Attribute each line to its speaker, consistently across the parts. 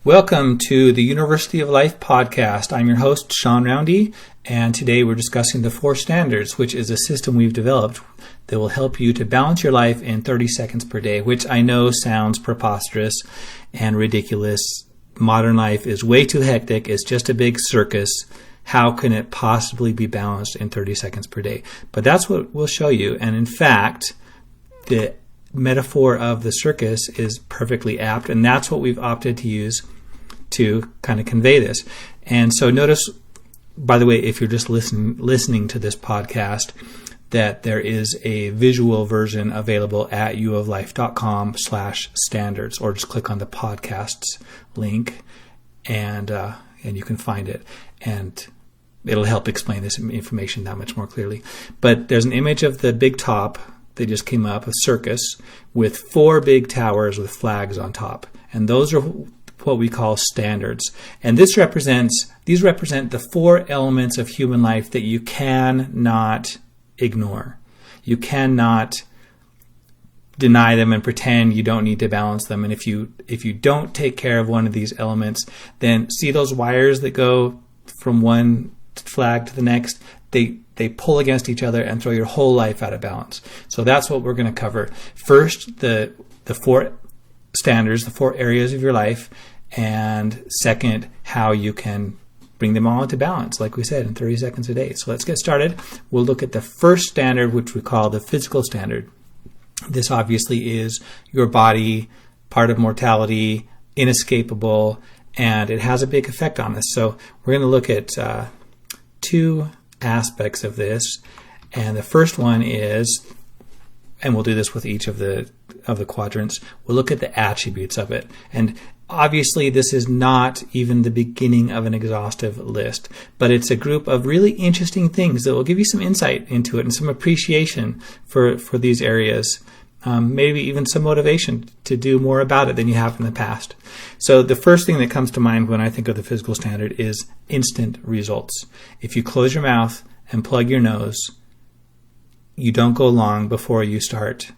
Speaker 1: Welcome to the University of Life podcast. I'm your host, Sean Roundy, and today we're discussing the 4 standards, which is a system we've developed that will help you to balance your life in 30 seconds per day, which I know sounds preposterous and ridiculous. Modern life is way too hectic. It's just a big circus. How can it possibly be balanced in 30 seconds per day? But that's what we'll show you. And in fact, the metaphor of the circus is perfectly apt, and that's what we've opted to use to kind of convey this. And so notice, by the way, if you're just listening to this podcast, that there is a visual version available at uoflife.com/standards, or just click on the podcasts link and you can find it. And it'll help explain this information that much more clearly. But there's an image of the big top that just came up, a circus, with 4 big towers with flags on top. And those are what we call standards. And these represent the 4 elements of human life that you cannot ignore. You cannot deny them and pretend you don't need to balance them. And if you don't take care of one of these elements, then see those wires that go from one flag to the next? They pull against each other and throw your whole life out of balance. So that's what we're going to cover. First, the 4 standards, the 4 areas of your life, and second, how you can bring them all into balance, like we said, in 30 seconds a day. So let's get started. We'll look at the first standard, which we call the physical standard. This obviously is your body, part of mortality, inescapable, and it has a big effect on us. So we're going to look at 2 aspects of this, and the first one is, and we'll do this with each of the quadrants, we'll look at the attributes of it. And obviously this is not even the beginning of an exhaustive list, but it's a group of really interesting things that will give you some insight into it and some appreciation for these areas. Maybe even some motivation to do more about it than you have in the past. So the first thing that comes to mind when I think of the physical standard is instant results. If you close your mouth and plug your nose, you don't go long before you start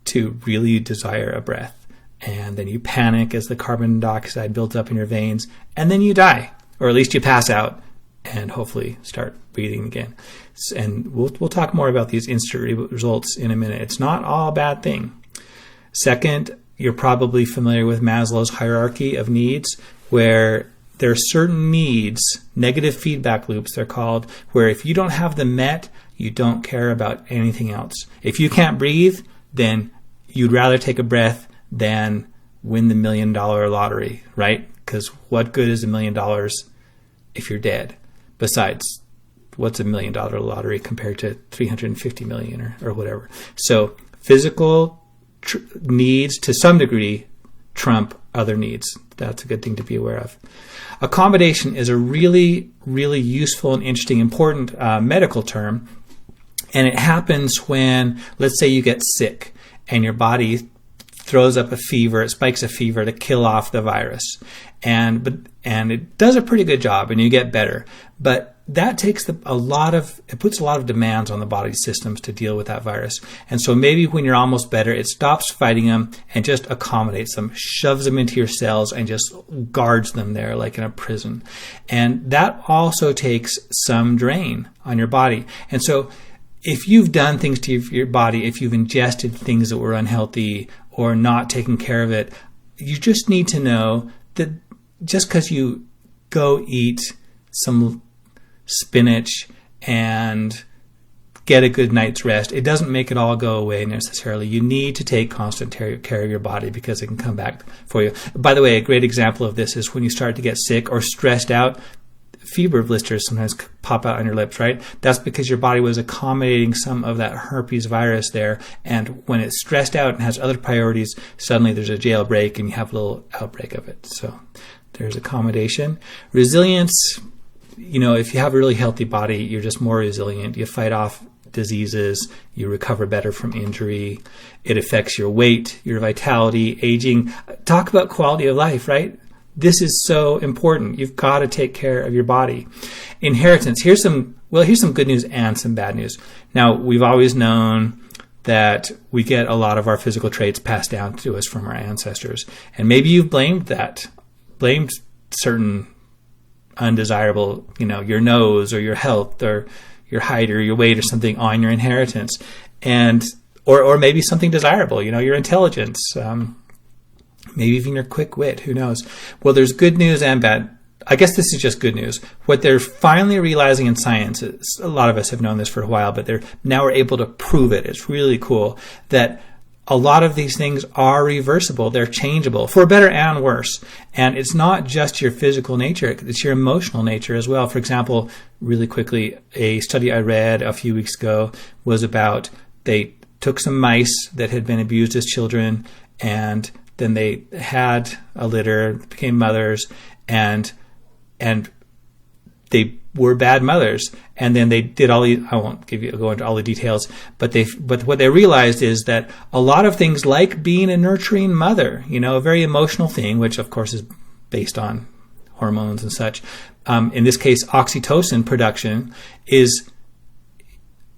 Speaker 1: to really desire a breath. And then you panic as the carbon dioxide builds up in your veins, and then you die, or at least you pass out and hopefully start breathing again. And we'll talk more about these instant results in a minute. It's not all a bad thing. Second, you're probably familiar with Maslow's hierarchy of needs, where there are certain needs, negative feedback loops they're called, where if you don't have them met, you don't care about anything else. If you can't breathe, then you'd rather take a breath than win the $1 million lottery, right? Because what good is $1 million if you're dead? Besides, what's $1 million lottery compared to 350 million or whatever? So physical needs to some degree trump other needs. That's a good thing to be aware of. Accommodation is a really, really useful and interesting, important medical term. And it happens when, let's say you get sick and your body throws up a fever, it spikes a fever to kill off the virus. And it does a pretty good job and you get better. But that takes it puts a lot of demands on the body systems to deal with that virus. And so maybe when you're almost better, it stops fighting them and just accommodates them, shoves them into your cells and just guards them there like in a prison. And that also takes some drain on your body. And so if you've done things to your body, if you've ingested things that were unhealthy or not taken care of it, you just need to know that just because you go eat some spinach and get a good night's rest, it doesn't make it all go away necessarily. You need to take constant care of your body because it can come back for you. By the way, a great example of this is when you start to get sick or stressed out, fever blisters sometimes pop out on your lips, right? That's because your body was accommodating some of that herpes virus there, and when it's stressed out and has other priorities, suddenly there's a jailbreak and you have a little outbreak of it. So there's accommodation. Resilience, if you have a really healthy body, you're just more resilient. You fight off diseases, you recover better from injury. It affects your weight, your vitality, aging. Talk about quality of life, right? This is so important. You've got to take care of your body. Inheritance. Here's some good news and some bad news. Now, we've always known that we get a lot of our physical traits passed down to us from our ancestors. And maybe you've blamed that blamed certain undesirable, your nose or your health or your height or your weight or something on your inheritance, and or maybe something desirable, your intelligence, maybe even your quick wit, who knows. Well, there's good news and bad. I guess this is just good news. What they're finally realizing in science is, a lot of us have known this for a while, but they're now are able to prove it. It's really cool that a lot of these things are reversible. They're changeable for better and worse. And it's not just your physical nature. It's your emotional nature as well. For example, really quickly, a study I read a few weeks ago was about, they took some mice that had been abused as children, and then they had a litter, became mothers, and they were bad mothers. And then they did all these, I won't go into all the details, but what they realized is that a lot of things like being a nurturing mother, a very emotional thing, which of course is based on hormones and such. In this case, oxytocin production is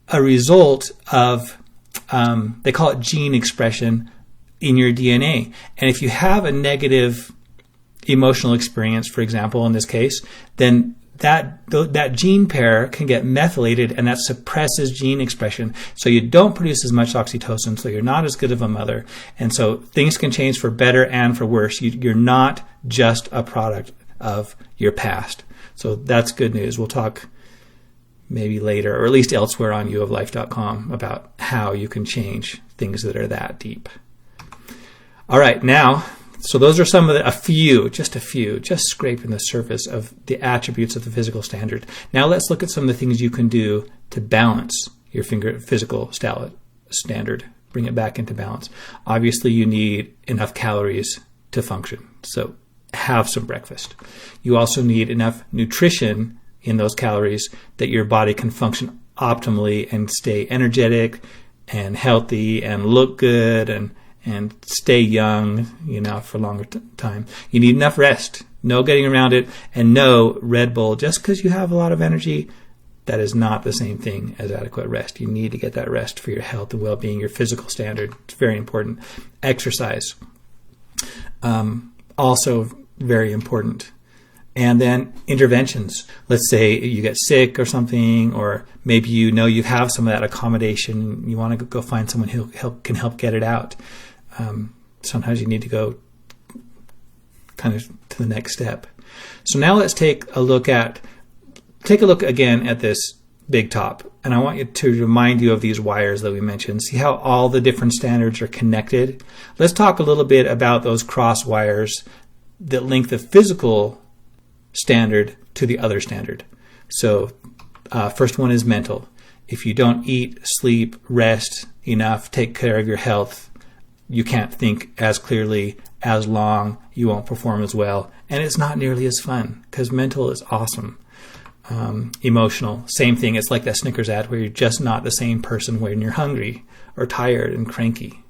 Speaker 1: a result of, they call it gene expression in your DNA. And if you have a negative emotional experience, for example, in this case, then that gene pair can get methylated, and that suppresses gene expression. So you don't produce as much oxytocin, so you're not as good of a mother. And so things can change for better and for worse. You're not just a product of your past. So that's good news. We'll talk maybe later, or at least elsewhere on uoflife.com, about how you can change things that are that deep. All right, now, so those are some of just scraping the surface of the attributes of the physical standard. Now let's look at some of the things you can do to balance your physical standard, bring it back into balance. Obviously, you need enough calories to function, so have some breakfast. You also need enough nutrition in those calories that your body can function optimally and stay energetic and healthy and look good and stay young, for a longer time. You need enough rest. No getting around it. And no, Red Bull, just because you have a lot of energy, that is not the same thing as adequate rest. You need to get that rest for your health and well-being, your physical standard. It's very important. Exercise. Also very important. And then interventions. Let's say you get sick or something, or maybe you have some of that accommodation. You want to go find someone who can help get it out. Sometimes you need to go kind of to the next step. So now let's take a look again at this big top. And I want you to remind you of these wires that we mentioned. See how all the different standards are connected? Let's talk a little bit about those cross wires that link the physical standard to the other standard. So first one is mental. If you don't eat, sleep, rest enough, take care of your health, you can't think as clearly, as long, you won't perform as well, and it's not nearly as fun, because mental is awesome. Emotional, same thing. It's like that Snickers ad where you're just not the same person when you're hungry or tired and cranky.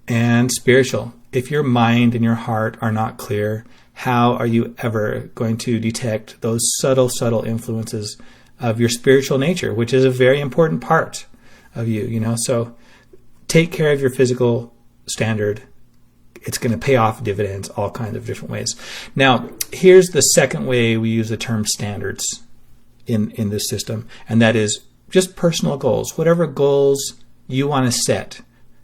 Speaker 1: And spiritual. If your mind and your heart are not clear, how are you ever going to detect those subtle influences of your spiritual nature, which is a very important part of you, So take care of your physical standard. It's going to pay off dividends all kinds of different ways. Now, here's the second way we use the term standards in this system, and that is just personal goals, whatever goals you want to set.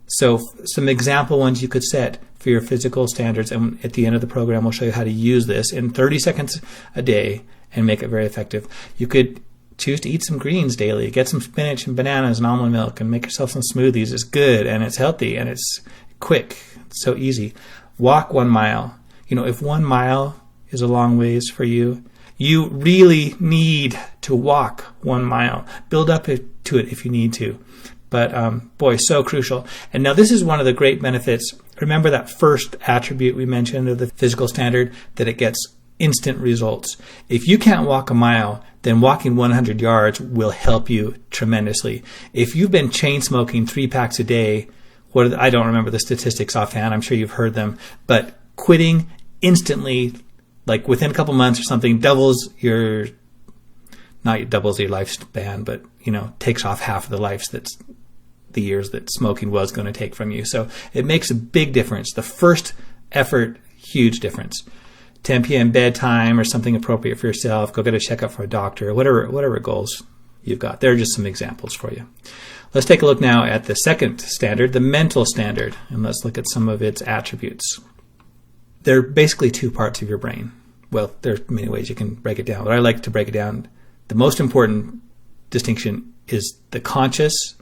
Speaker 1: So some example ones you could set for your physical standards, and at the end of the program we'll show you how to use this in 30 seconds a day and make it very effective. You could choose to eat some greens daily, get some spinach and bananas and almond milk, and make yourself some smoothies. It's good and it's healthy and it's quick. It's so easy. Walk 1 mile. If 1 mile is a long ways for you, you really need to walk 1 mile. Build up to it if you need to. But boy, so crucial. And now this is one of the great benefits. Remember that first attribute we mentioned of the physical standard, that it gets instant results. If you can't walk a mile, then walking 100 yards will help you tremendously. If you've been chain smoking 3 packs a day, I don't remember the statistics offhand, I'm sure you've heard them, but quitting instantly, like within a couple months or something, doubles your lifespan, but takes off half of the years that smoking was going to take from you. So it makes a big difference. The first effort, huge difference. 10 p.m. bedtime or something appropriate for yourself. Go get a checkup for a doctor, whatever goals you've got. There are just some examples for you. Let's take a look now at the second standard, the mental standard, and let's look at some of its attributes. There are basically two parts of your brain. Well, there are many ways you can break it down, but I like to break it down. The most important distinction is the conscious,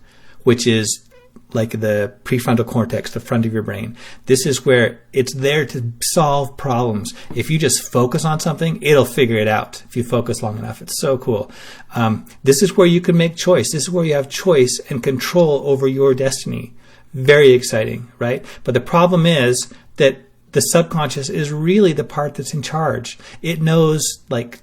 Speaker 1: which is like the prefrontal cortex, the front of your brain. This is where it's there to solve problems. If you just focus on something, it'll figure it out if you focus long enough. It's so cool. This is where you can make choice. This is where you have choice and control over your destiny. Very exciting, right? But the problem is that the subconscious is really the part that's in charge. It knows, like,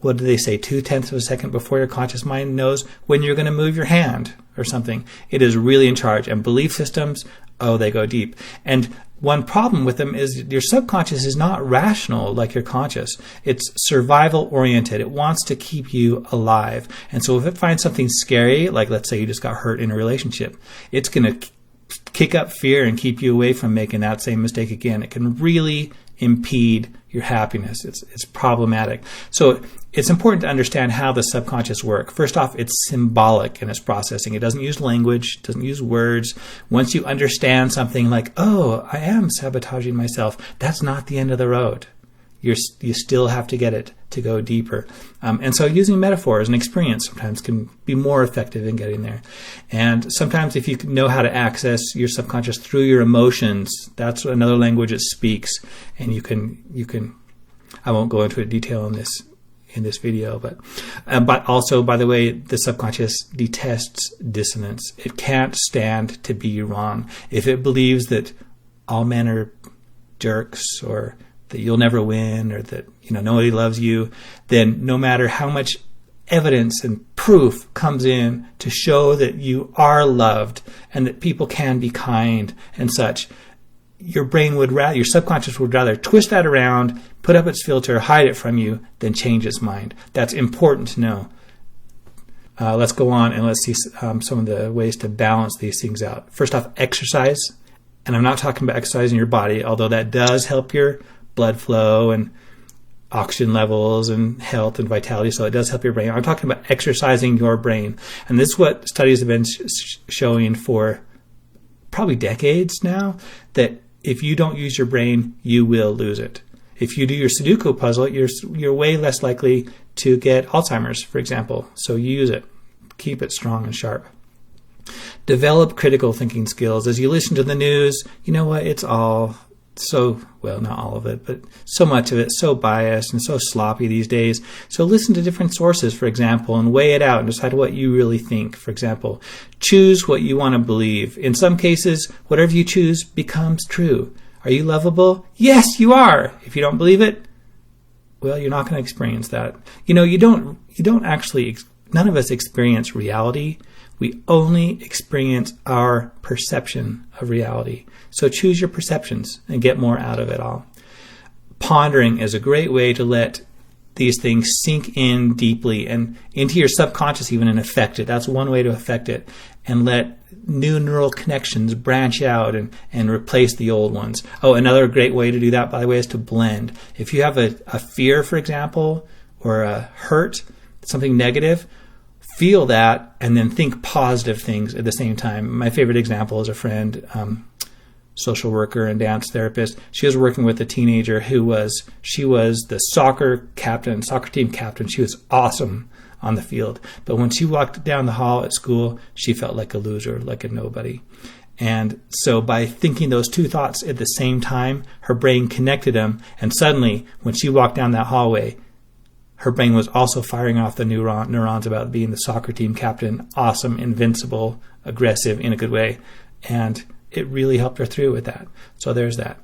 Speaker 1: what do they say, 0.2 of a second before your conscious mind knows when you're going to move your hand or something. It is really in charge. And belief systems, they go deep. And one problem with them is your subconscious is not rational like your conscious. It's survival oriented. It wants to keep you alive. And so if it finds something scary, like let's say you just got hurt in a relationship, it's going to kick up fear and keep you away from making that same mistake again. It can really impede your happiness. It's problematic. So it's important to understand how the subconscious works. First off, it's symbolic in its processing. It doesn't use language, doesn't use words. Once you understand something like, I am sabotaging myself, that's not the end of the road. You still have to get it to go deeper. And so using metaphors and experience sometimes can be more effective in getting there. And sometimes if you know how to access your subconscious through your emotions, that's another language it speaks. And you can, I won't go into detail in this video, but also, by the way, the subconscious detests dissonance. It can't stand to be wrong. If it believes that all men are jerks, or that you'll never win, or that nobody loves you, then no matter how much evidence and proof comes in to show that you are loved and that people can be kind and such, your subconscious would rather twist that around, put up its filter, hide it from you, than change its mind. That's important to know. Let's go on and let's see some of the ways to balance these things out. First off, exercise. And I'm not talking about exercising your body, although that does help your blood flow and oxygen levels and health and vitality, so it does help your brain. I'm talking about exercising your brain. And this is what studies have been showing for probably decades now, that if you don't use your brain, you will lose it. If you do your Sudoku puzzle, you're way less likely to get Alzheimer's, for example. So use it. Keep it strong and sharp. Develop critical thinking skills. As you listen to the news, you know what? It's all not all of it, but so much of it so biased and so sloppy these days. So listen to different sources, for example, and weigh it out and decide what you really think. For example, choose what you want to believe. In some cases, whatever you choose becomes true. Are you lovable? Yes, you are. If you don't believe it, well, you're not going to experience that. You don't actually, none of us experience reality. We only experience our perception of reality. So choose your perceptions and get more out of it all. Pondering is a great way to let these things sink in deeply and into your subconscious even, and affect it. That's one way to affect it, and let new neural connections branch out and replace the old ones. Another great way to do that, by the way, is to blend. If you have a fear, for example, or a hurt, something negative, feel that and then think positive things at the same time. My favorite example is a friend, social worker and dance therapist. She was working with a teenager she was the soccer team captain. She was awesome on the field. But when she walked down the hall at school, she felt like a loser, like a nobody. And so by thinking those two thoughts at the same time, her brain connected them. And suddenly, when she walked down that hallway, her brain was also firing off the neurons about being the soccer team captain, awesome, invincible, aggressive in a good way. And it really helped her through with that. So there's that.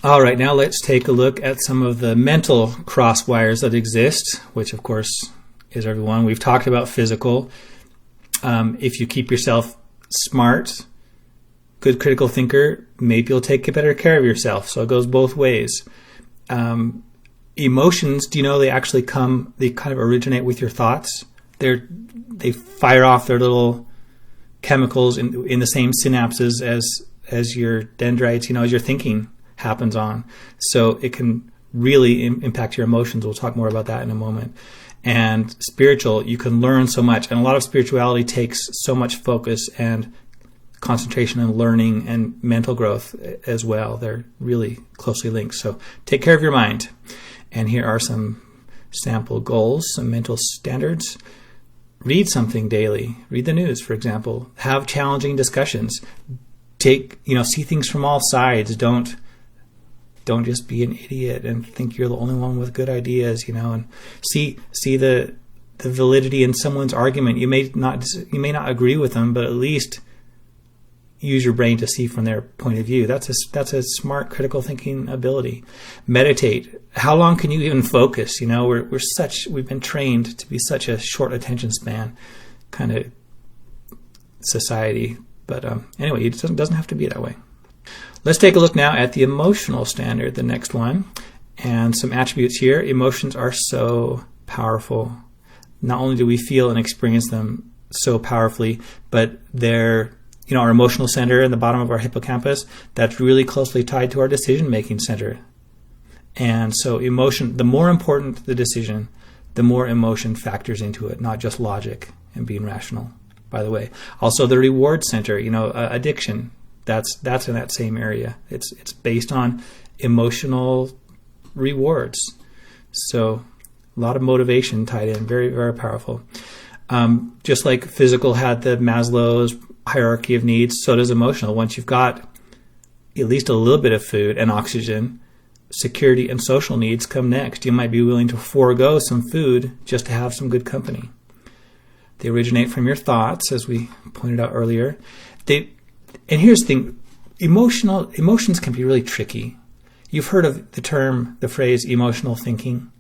Speaker 1: All right, now let's take a look at some of the mental crosswires that exist, which of course is everyone. We've talked about physical. If you keep yourself smart, good critical thinker, maybe you'll take better care of yourself. So it goes both ways. Emotions, do you know they kind of originate with your thoughts? They fire off their little chemicals in the same synapses as your dendrites, as you're thinking. happens on. So it can really impact your emotions. We'll talk more about that in a moment. And spiritual, you can learn so much. And a lot of spirituality takes so much focus and concentration and learning and mental growth as well. They're really closely linked. So take care of your mind. And here are some sample goals, some mental standards. Read something daily. Read the news, for example. Have challenging discussions. See things from all sides. Don't just be an idiot and think you're the only one with good ideas, and see the validity in someone's argument. You may not agree with them, but at least use your brain to see from their point of view. That's a smart critical thinking ability. Meditate. How long can you even focus? We've been trained to be such a short attention span kind of society. But anyway, it doesn't have to be that way. Let's take a look now at the emotional standard, the next one, and some attributes here. Emotions are so powerful. Not only do we feel and experience them so powerfully, but they're our emotional center in the bottom of our hippocampus, that's really closely tied to our decision-making center. And so emotion, the more important the decision, the more emotion factors into it, not just logic and being rational, by the way. Also the reward center, addiction, that's in that same area. It's based on emotional rewards. So a lot of motivation tied in, very, very powerful. Just like physical had the Maslow's hierarchy of needs, so does emotional. Once you've got at least a little bit of food and oxygen, security and social needs come next. You might be willing to forego some food just to have some good company. They originate from your thoughts, as we pointed out earlier. And here's the thing, emotions can be really tricky. You've heard of the phrase emotional thinking.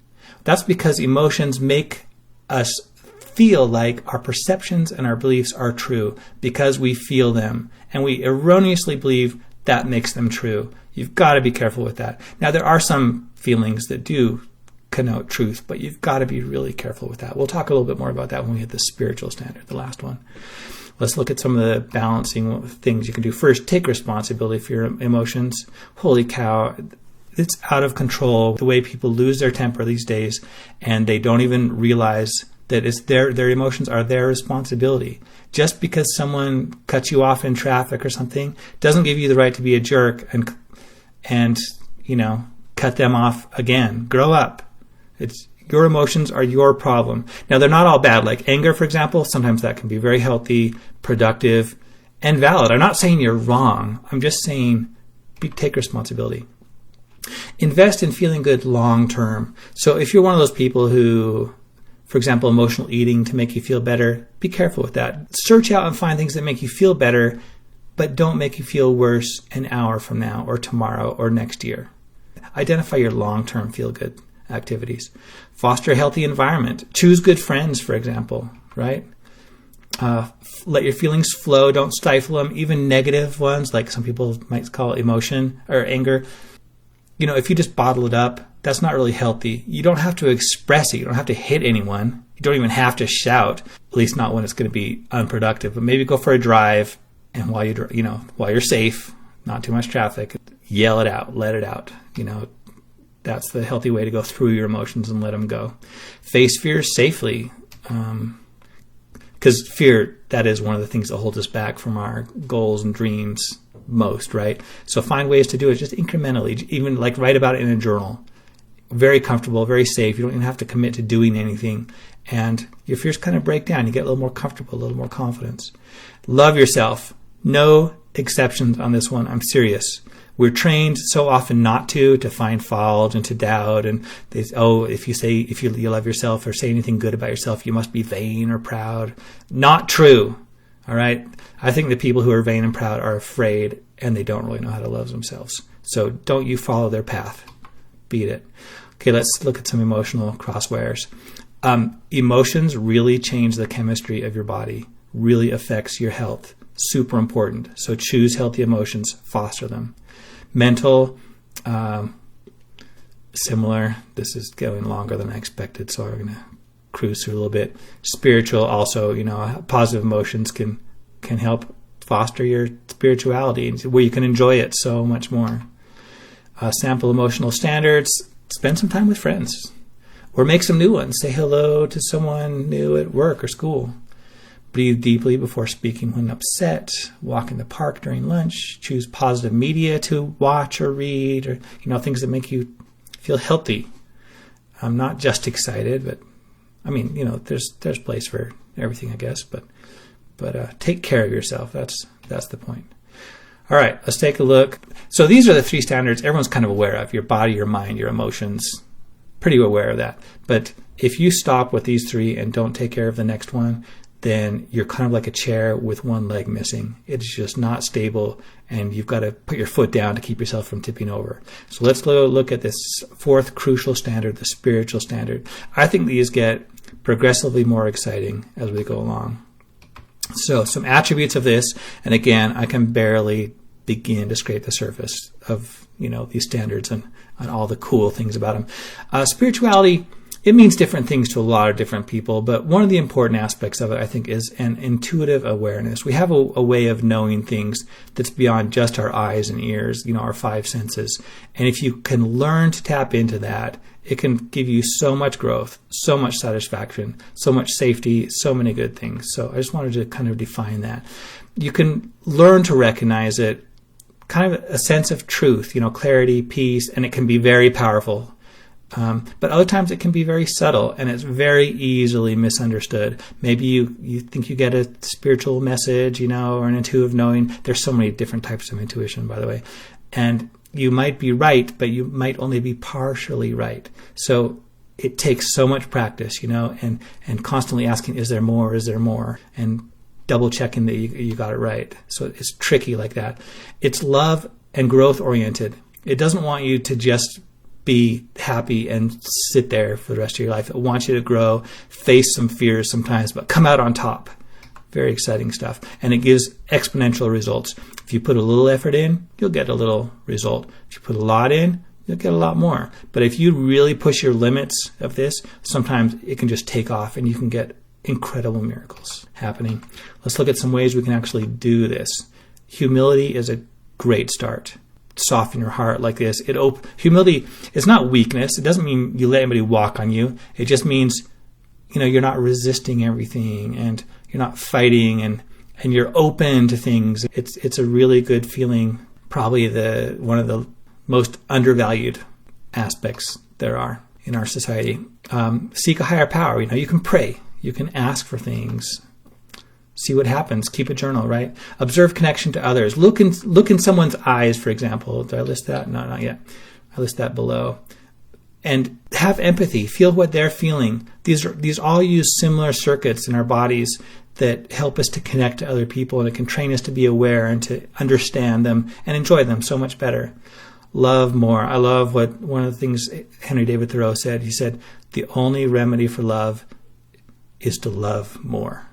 Speaker 1: That's because emotions make us feel like our perceptions and our beliefs are true because we feel them, and we erroneously believe that makes them true. You've got to be careful with that. Now, there are some feelings that do connote truth, but you've got to be really careful with that. We'll talk a little bit more about that when we hit the spiritual standard, the last one. Let's look at some of the balancing things you can do. First, take responsibility for your emotions. Holy cow, it's out of control the way people lose their temper these days, and they don't even realize that it's their emotions are their responsibility. Just because someone cuts you off in traffic or something doesn't give you the right to be a jerk and cut them off again. Grow up. Your emotions are your problem. Now, they're not all bad. Like anger, for example, sometimes that can be very healthy, productive, and valid. I'm not saying you're wrong. I'm just saying take responsibility. Invest in feeling good long term. So if you're one of those people who, for example, emotional eating to make you feel better, be careful with that. Search out and find things that make you feel better, but don't make you feel worse an hour from now or tomorrow or next year. Identify your long-term feel-good activities. Foster a healthy environment. Choose good friends, for example, right? Let your feelings flow. Don't stifle them, even negative ones, like some people might call it emotion or anger. If you just bottle it up, that's not really healthy. You don't have to express it. You don't have to hit anyone. You don't even have to shout, at least not when it's going to be unproductive. But maybe go for a drive, and while you're safe, not too much traffic, yell it out, let it out. That's the healthy way to go through your emotions and let them go. Face fear safely, because fear, that is one of the things that holds us back from our goals and dreams most, right? So find ways to do it just incrementally, even like write about it in a journal. Very comfortable, very safe. You don't even have to commit to doing anything. And your fears kind of break down. You get a little more comfortable, a little more confidence. Love yourself. No exceptions on this one. I'm serious. We're trained so often not to find fault and to doubt. And if you love yourself or say anything good about yourself, you must be vain or proud. Not true. All right. I think the people who are vain and proud are afraid, and they don't really know how to love themselves. So don't you follow their path. Beat it. Okay, let's look at some emotional crosswires. Emotions really change the chemistry of your body, really affects your health. Super important. So choose healthy emotions, foster them. Mental, similar. This is going longer than I expected, so I'm going to cruise through a little bit. Spiritual, also, positive emotions can help foster your spiritually, where you can enjoy it so much more. Sample emotional standards. Spend some time with friends. Or make some new ones. Say hello to someone new at work or school. Breathe deeply before speaking when upset. Walk in the park during lunch. Choose positive media to watch or read, or things that make you feel healthy. I'm not just excited, but there's place for everything, I guess. But take care of yourself. That's the point. All right, let's take a look. So these are the 3 standards everyone's kind of aware of: your body, your mind, your emotions. Pretty aware of that. But if you stop with these 3 and don't take care of the next one, then you're kind of like a chair with one leg missing. It's just not stable, and you've got to put your foot down to keep yourself from tipping over. So let's look at this 4th crucial standard, the spiritual standard. I think these get progressively more exciting as we go along. So some attributes of this, and again, I can barely begin to scrape the surface of these standards and all the cool things about them. Spirituality, it means different things to a lot of different people, but one of the important aspects of it, I think, is an intuitive awareness. We have a way of knowing things that's beyond just our eyes and ears, our 5 senses. And if you can learn to tap into that, it can give you so much growth, so much satisfaction, so much safety, so many good things. So I just wanted to kind of define that. You can learn to recognize it, kind of a sense of truth, clarity, peace, and it can be very powerful. But other times it can be very subtle, and it's very easily misunderstood. Maybe you think you get a spiritual message, or an intuitive knowing. There's so many different types of intuition, by the way. And you might be right, but you might only be partially right. So it takes so much practice, and constantly asking, is there more? Is there more? And double checking that you got it right. So it's tricky like that. It's love and growth oriented. It doesn't want you to just be happy and sit there for the rest of your life. It wants you to grow, face some fears sometimes, but come out on top. Very exciting stuff. And it gives exponential results. If you put a little effort in, you'll get a little result. If you put a lot in, you'll get a lot more. But if you really push your limits of this, sometimes it can just take off and you can get incredible miracles happening. Let's look at some ways we can actually do this. Humility is a great start. Soften your heart like this. Humility is not weakness. It doesn't mean you let anybody walk on you. It just means, you're not resisting everything, and you're not fighting, and you're open to things. It's a really good feeling. Probably one of the most undervalued aspects there are in our society. Seek a higher power. You can pray. You can ask for things. See what happens. Keep a journal, right? Observe connection to others. Look in someone's eyes, for example. Did I list that? No, not yet. I list that below. And have empathy. Feel what they're feeling. These all use similar circuits in our bodies that help us to connect to other people, and it can train us to be aware and to understand them and enjoy them so much better. Love more. I love what one of the things Henry David Thoreau said. He said, the only remedy for love is to love more.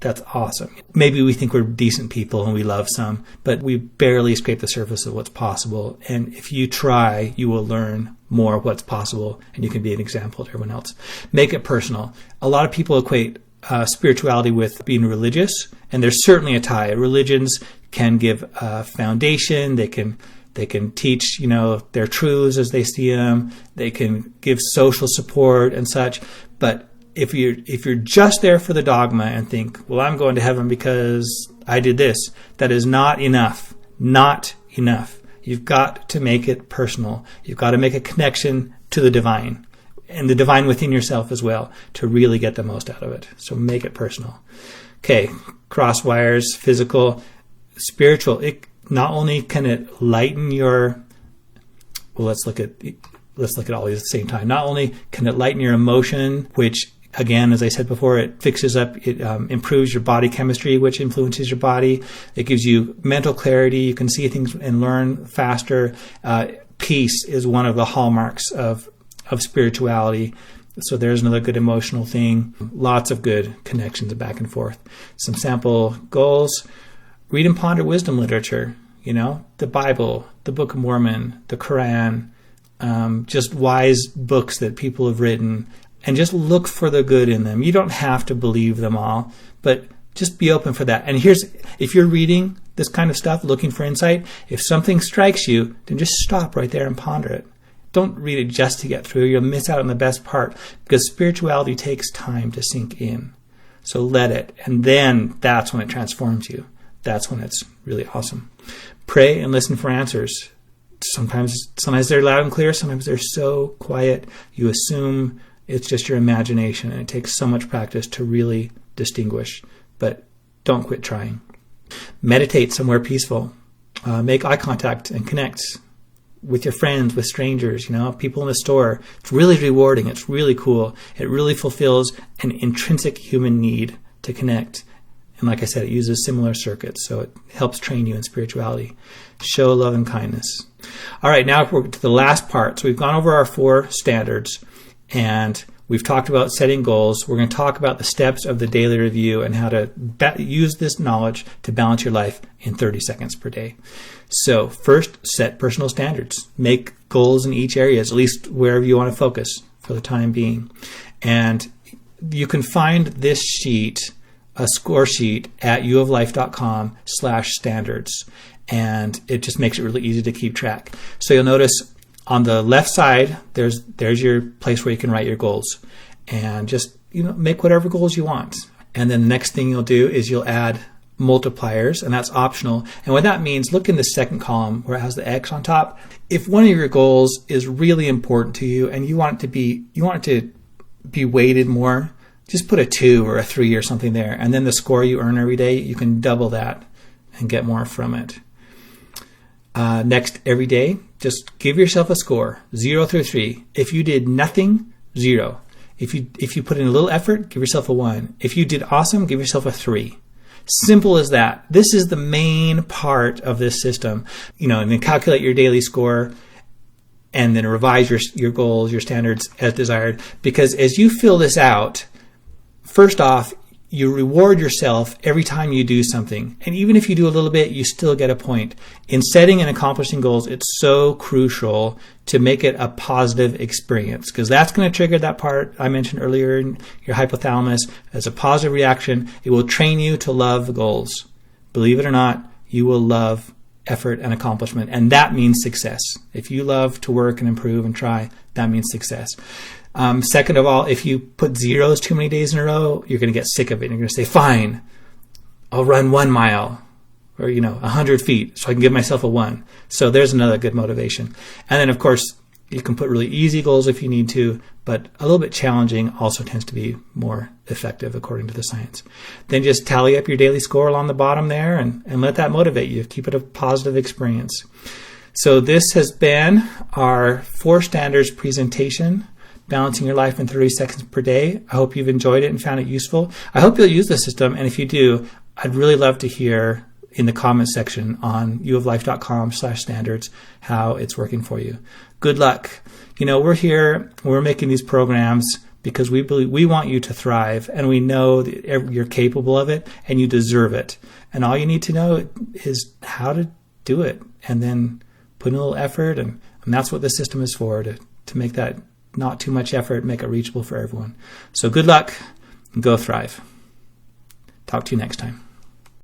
Speaker 1: That's awesome. Maybe we think we're decent people and we love some, but we barely scrape the surface of what's possible. And if you try, you will learn more of what's possible, and you can be an example to everyone else. Make it personal. A lot of people equate spirituality with being religious, and there's certainly a tie. Religions can give a foundation. They can teach, their truths as they see them. They can give social support and such. But if you're just there for the dogma and think, well, I'm going to heaven because I did this, that is not enough. Not enough. You've got to make it personal. You've got to make a connection to the divine, and the divine within yourself as well, to really get the most out of it. So make it personal. Okay, cross wires, physical, spiritual. It not only can it lighten your, let's look at all these at the same time. Not only can it lighten your emotion, which, again, as I said before, it fixes up, it improves your body chemistry, which influences your body. It gives you mental clarity. You can see things and learn faster. Peace is one of the hallmarks of spirituality. So there's another good emotional thing. Lots of good connections back and forth. Some sample goals. Read and ponder wisdom literature. The Bible, the Book of Mormon, the Quran, just wise books that people have written. And just look for the good in them. You don't have to believe them all, but just be open for that. And if you're reading, this kind of stuff, looking for insight, if something strikes you, then just stop right there and ponder it. Don't read it just to get through. You'll miss out on the best part, because spirituality takes time to sink in. So let it, and then that's when it transforms you. That's when it's really awesome. Pray and listen for answers. Sometimes they're loud and clear. Sometimes they're so quiet you assume it's just your imagination, and it takes so much practice to really distinguish. But don't quit trying. Meditate somewhere peaceful. Make eye contact and connect with your friends, with strangers, people in the store. It's really rewarding. It's really cool. It really fulfills an intrinsic human need to connect. And like I said, it uses similar circuits, so it helps train you in spirituality. Show love and kindness. All right, now we're to the last part. So we've gone over our 4 standards, and we've talked about setting goals. We're going to talk about the steps of the daily review and how to use this knowledge to balance your life in 30 seconds per day. So first, set personal standards. Make goals in each area, at least wherever you want to focus for the time being. And you can find this sheet, a score sheet, at uoflife.com/standards. And it just makes it really easy to keep track. So you'll notice on the left side, there's your place where you can write your goals, and just make whatever goals you want. And then the next thing you'll do is you'll add multipliers, and that's optional. And what that means, look in the second column where it has the X on top. If one of your goals is really important to you and you want it to be weighted more, just put a 2 or a 3 or something there, and then the score you earn every day, you can double that and get more from it. Next, every day, just give yourself a score, 0 through 3. If you did nothing, 0. If you put in a little effort, give yourself a 1. If you did awesome, give yourself a 3. Simple as that. This is the main part of this system. And then calculate your daily score, and then revise your goals, your standards as desired. Because as you fill this out, first off, you reward yourself every time you do something. And even if you do a little bit, you still get a point. In setting and accomplishing goals, it's so crucial to make it a positive experience, because that's going to trigger that part I mentioned earlier in your hypothalamus. As a positive reaction, it will train you to love goals. Believe it or not, you will love effort and accomplishment, and that means success. If you love to work and improve and try, that means success. Second of all, if you put zeros too many days in a row, you're going to get sick of it. You're going to say, fine, I'll run 1 mile or, 100 feet so I can give myself a 1. So there's another good motivation. And then, of course, you can put really easy goals if you need to, but a little bit challenging also tends to be more effective according to the science. Then just tally up your daily score along the bottom there and let that motivate you. Keep it a positive experience. So this has been our 4 standards presentation, balancing your life in 30 seconds per day. I hope you've enjoyed it and found it useful. I hope you'll use the system, and if you do, I'd really love to hear in the comments section on uoflife.com/standards how it's working for you. Good luck. We're here, we're making these programs because we believe we want you to thrive, and we know that you're capable of it and you deserve it. And all you need to know is how to do it, and then put in a little effort, and that's what the system is for, to make that not too much effort, make it reachable for everyone. So good luck and go thrive. Talk to you next time.